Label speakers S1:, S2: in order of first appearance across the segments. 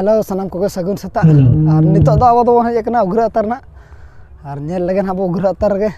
S1: hello सनम को सगुन सता और नितो दो अब हज उग्र अवतार और नेल लगे अब उग्र अवतार गे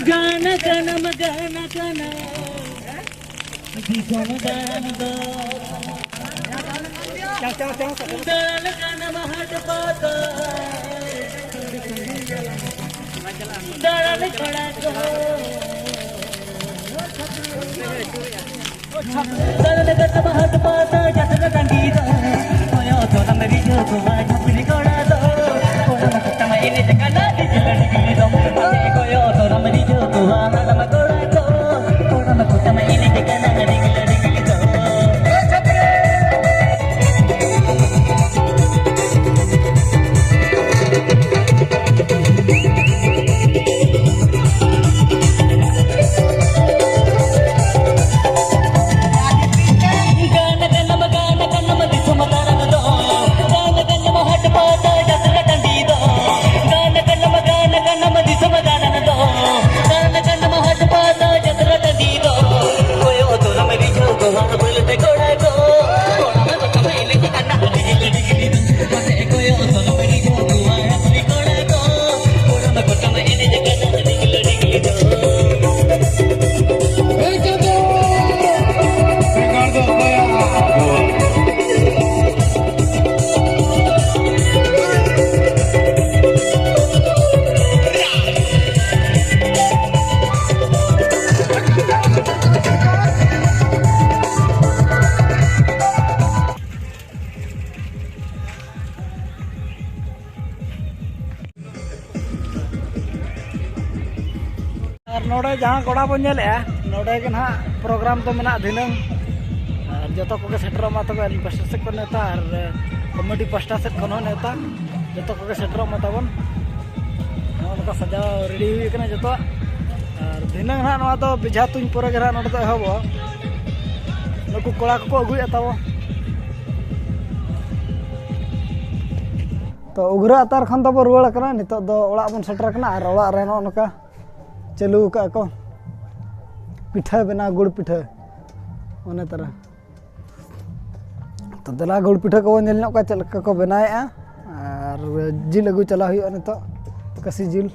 S2: गाना गाना गाना गाना
S1: और नोड़े जहाँ गोड़ा बन नोड़े के ना प्रोग्राम तो मेना धिनंग और जो को सेटर मा तब पास्टा से को नेता और कमेटी पास्टा से को नेता जो को सेटर मा तबन नोका सजाव रेडी हुई कना जो और धिनंग ना नवा तो बिझा तुम पोरे के नोड़े तो एहबो नुकु कोड़ा को अगुया तब तो उग्रा अतार खन तब रुआड़ कना नितो दो ओड़ा बन सेटर कना और ओड़ा रे नोका चालू का को पिठा बना गुड़ पिठा ओने तरह तो दला गुड़ पिठा को नेल का चल को बनाए और जिल अगु चला हुई नितो कसी जिल